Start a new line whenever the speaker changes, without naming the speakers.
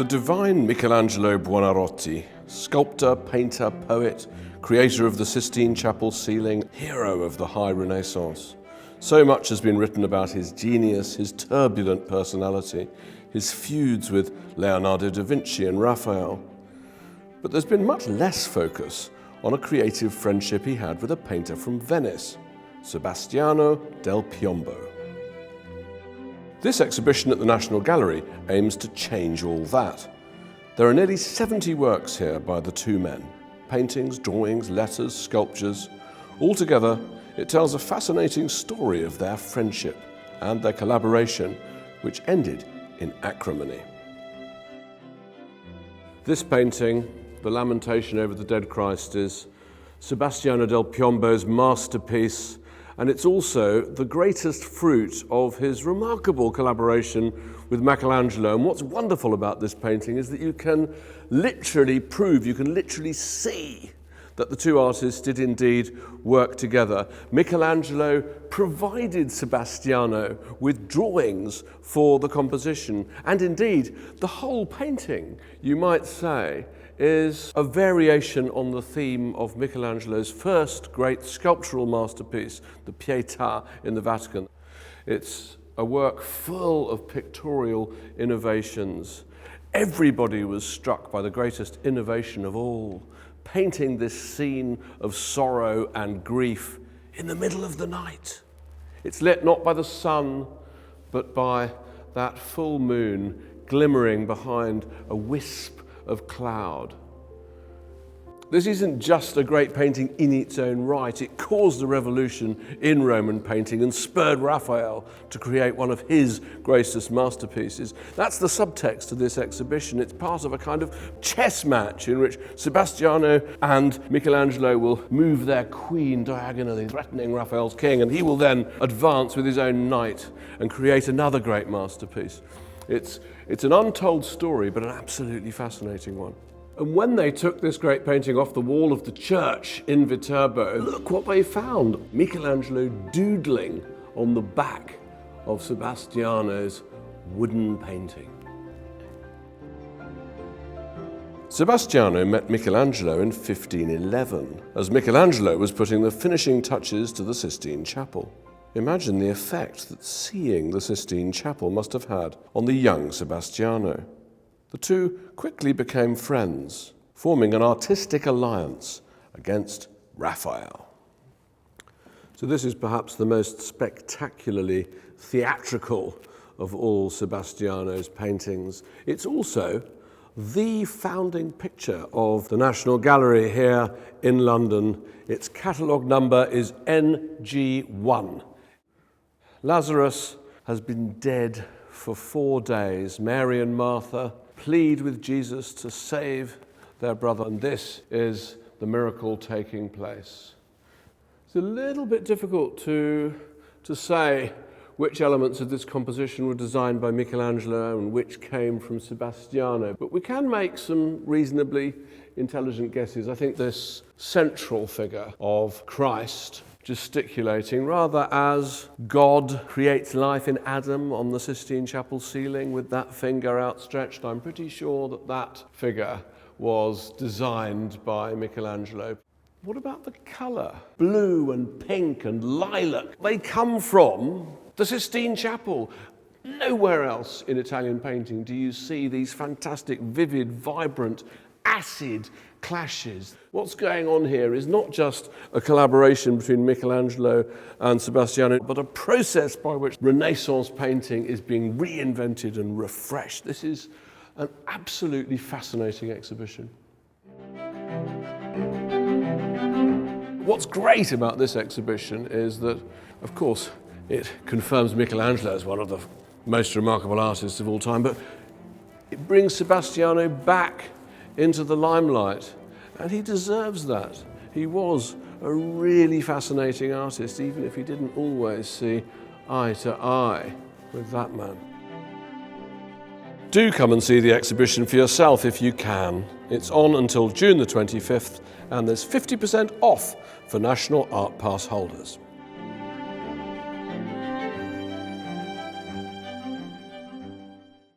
The divine Michelangelo Buonarroti, sculptor, painter, poet, creator of the Sistine Chapel ceiling, hero of the High Renaissance. So much has been written about his genius, his turbulent personality, his feuds with Leonardo da Vinci and Raphael. But there's been much less focus on a creative friendship he had with a painter from Venice, Sebastiano del Piombo. This exhibition at the National Gallery aims to change all that. There are nearly 70 works here by the two men. Paintings, drawings, letters, sculptures. Altogether, it tells a fascinating story of their friendship and their collaboration, which ended in acrimony. This painting, The Lamentation over the Dead Christ, is Sebastiano del Piombo's masterpiece, and it's also the greatest fruit of his remarkable collaboration with Michelangelo. And what's wonderful about this painting is that you can literally see that the two artists did indeed work together. Michelangelo provided Sebastiano with drawings for the composition, and indeed the whole painting, you might say, is a variation on the theme of Michelangelo's first great sculptural masterpiece, the Pietà in the Vatican. It's a work full of pictorial innovations. Everybody was struck by the greatest innovation of all, painting this scene of sorrow and grief in the middle of the night. It's lit not by the sun, but by that full moon glimmering behind a wisp of cloud. This isn't just a great painting in its own right. It caused a revolution in Roman painting and spurred Raphael to create one of his greatest masterpieces. That's the subtext of this exhibition. It's part of a kind of chess match in which Sebastiano and Michelangelo will move their queen diagonally, threatening Raphael's king, and he will then advance with his own knight and create another great masterpiece. It's an untold story, but an absolutely fascinating one. And when they took this great painting off the wall of the church in Viterbo, look what they found. Michelangelo doodling on the back of Sebastiano's wooden painting. Sebastiano met Michelangelo in 1511, as Michelangelo was putting the finishing touches to the Sistine Chapel. Imagine the effect that seeing the Sistine Chapel must have had on the young Sebastiano. The two quickly became friends, forming an artistic alliance against Raphael. So this is perhaps the most spectacularly theatrical of all Sebastiano's paintings. It's also the founding picture of the National Gallery here in London. Its catalogue number is NG1. Lazarus has been dead for 4 days. Mary and Martha plead with Jesus to save their brother, and this is the miracle taking place. It's a little bit difficult to say which elements of this composition were designed by Michelangelo and which came from Sebastiano, but we can make some reasonably intelligent guesses. I think this central figure of Christ gesticulating, rather as God creates life in Adam on the Sistine Chapel ceiling with that finger outstretched. I'm pretty sure that that figure was designed by Michelangelo. What about the colour? Blue and pink and lilac. They come from the Sistine Chapel. Nowhere else in Italian painting do you see these fantastic, vivid, vibrant, acid clashes. What's going on here is not just a collaboration between Michelangelo and Sebastiano, but a process by which Renaissance painting is being reinvented and refreshed. This is an absolutely fascinating exhibition. What's great about this exhibition is that, of course, it confirms Michelangelo as one of the most remarkable artists of all time, but it brings Sebastiano back into the limelight, and he deserves that. He was a really fascinating artist, even if he didn't always see eye to eye with that man. Do come and see the exhibition for yourself if you can. It's on until June the 25th, and there's 50% off for National Art Pass holders.